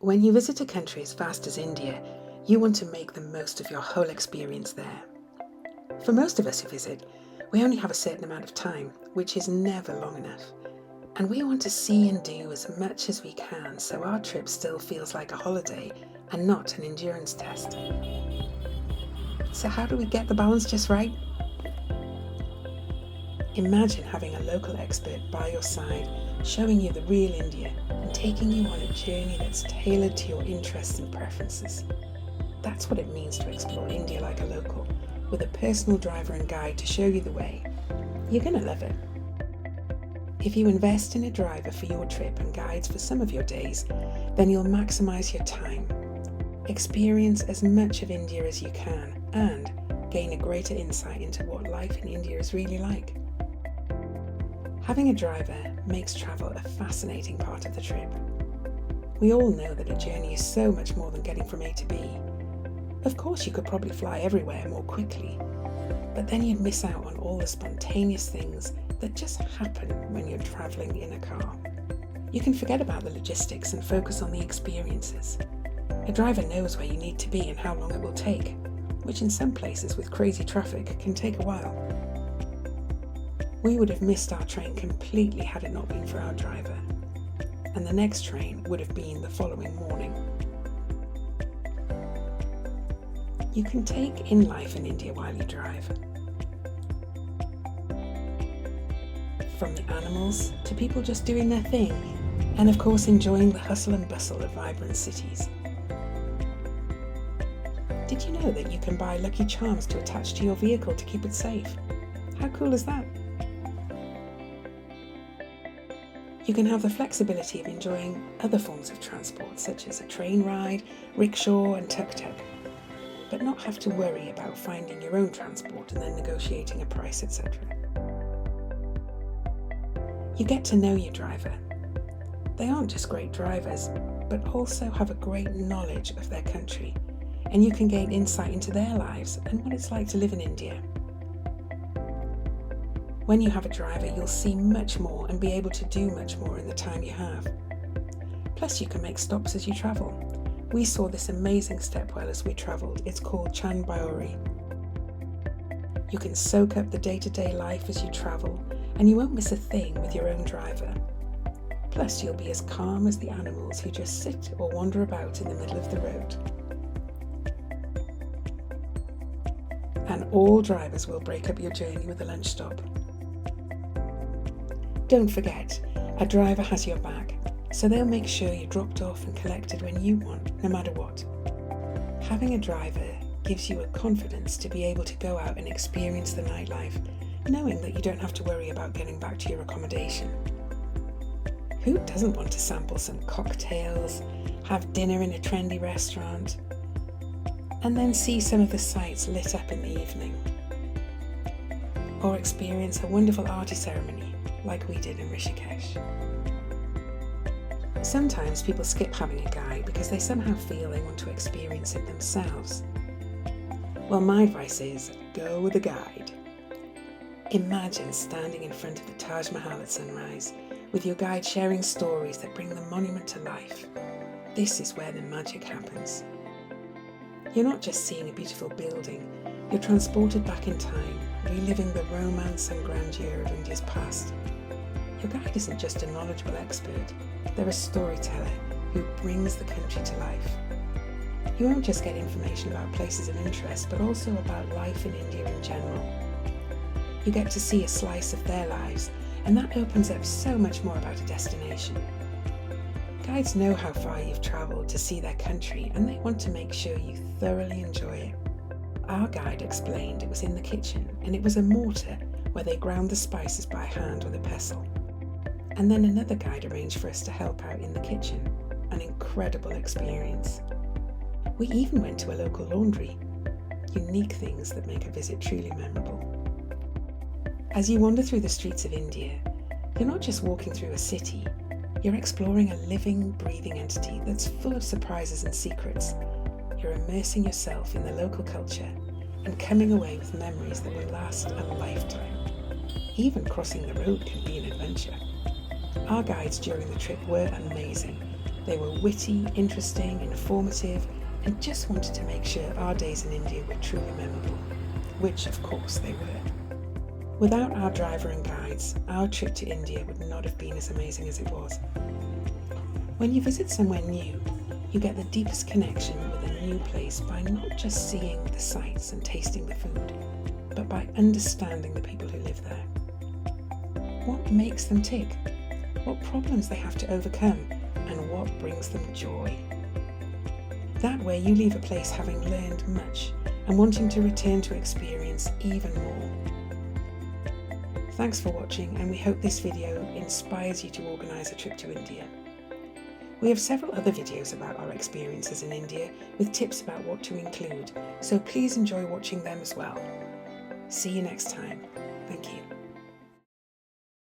When you visit a country as vast as India, you want to make the most of your whole experience there. For most of us who visit, we only have a certain amount of time, which is never long enough. And we want to see and do as much as we can so our trip still feels like a holiday and not an endurance test. So how do we get the balance just right? Imagine having a local expert by your side, showing you the real India and taking you on a journey that's tailored to your interests and preferences. That's what it means to explore India like a local, with a personal driver and guide to show you the way. You're going to love it. If you invest in a driver for your trip and guides for some of your days, then you'll maximise your time, experience as much of India as you can, and gain a greater insight into what life in India is really like. Having a driver makes travel a fascinating part of the trip. We all know that a journey is so much more than getting from A to B. Of course, you could probably fly everywhere more quickly, but then you'd miss out on all the spontaneous things that just happen when you're travelling in a car. You can forget about the logistics and focus on the experiences. A driver knows where you need to be and how long it will take, which in some places with crazy traffic can take a while. We would have missed our train completely had it not been for our driver, and the next train would have been the following morning. You can take in life in India while you drive. From the animals to people just doing their thing, and of course enjoying the hustle and bustle of vibrant cities. Did you know that you can buy lucky charms to attach to your vehicle to keep it safe? How cool is that? You can have the flexibility of enjoying other forms of transport, such as a train ride, rickshaw and tuk-tuk, but not have to worry about finding your own transport and then negotiating a price, etc. You get to know your driver. They aren't just great drivers, but also have a great knowledge of their country, and you can gain insight into their lives and what it's like to live in India. When you have a driver, you'll see much more and be able to do much more in the time you have. Plus, you can make stops as you travel. We saw this amazing stepwell as we travelled. It's called Chand Baori. You can soak up the day-to-day life as you travel, and you won't miss a thing with your own driver. Plus, you'll be as calm as the animals who just sit or wander about in the middle of the road. And all drivers will break up your journey with a lunch stop. Don't forget, a driver has your back, so they'll make sure you're dropped off and collected when you want, no matter what. Having a driver gives you a confidence to be able to go out and experience the nightlife, knowing that you don't have to worry about getting back to your accommodation. Who doesn't want to sample some cocktails, have dinner in a trendy restaurant, and then see some of the sights lit up in the evening? Or experience a wonderful arti ceremony like we did in Rishikesh. Sometimes people skip having a guide because they somehow feel they want to experience it themselves. Well, my advice is go with a guide. Imagine standing in front of the Taj Mahal at sunrise, with your guide sharing stories that bring the monument to life. This is where the magic happens. You're not just seeing a beautiful building, you're transported back in time, reliving the romance and grandeur of India's past. Your guide isn't just a knowledgeable expert, they're a storyteller who brings the country to life. You won't just get information about places of interest, but also about life in India in general. You get to see a slice of their lives, and that opens up so much more about a destination. Guides know how far you've travelled to see their country, and they want to make sure you thoroughly enjoy it. Our guide explained it was in the kitchen, and it was a mortar where they ground the spices by hand with a pestle. And then another guide arranged for us to help out in the kitchen. An incredible experience. We even went to a local laundry. Unique things that make a visit truly memorable. As you wander through the streets of India, you're not just walking through a city, you're exploring a living, breathing entity that's full of surprises and secrets. You're immersing yourself in the local culture and coming away with memories that will last a lifetime. Even crossing the road can be an adventure. Our guides during the trip were amazing, They were witty, interesting, informative, and just wanted to make sure our days in India were truly memorable, which of course they were. Without our driver and guides, our trip to India would not have been as amazing as it was. When you visit somewhere new, you get the deepest connection with a new place by not just seeing the sights and tasting the food, but by understanding the people who live there. What makes them tick? What problems they have to overcome? And what brings them joy? That way you leave a place having learned much and wanting to return to experience even more. Thanks for watching, and we hope this video inspires you to organise a trip to India. We have several other videos about our experiences in India with tips about what to include, so please enjoy watching them as well. See you next time. Thank you.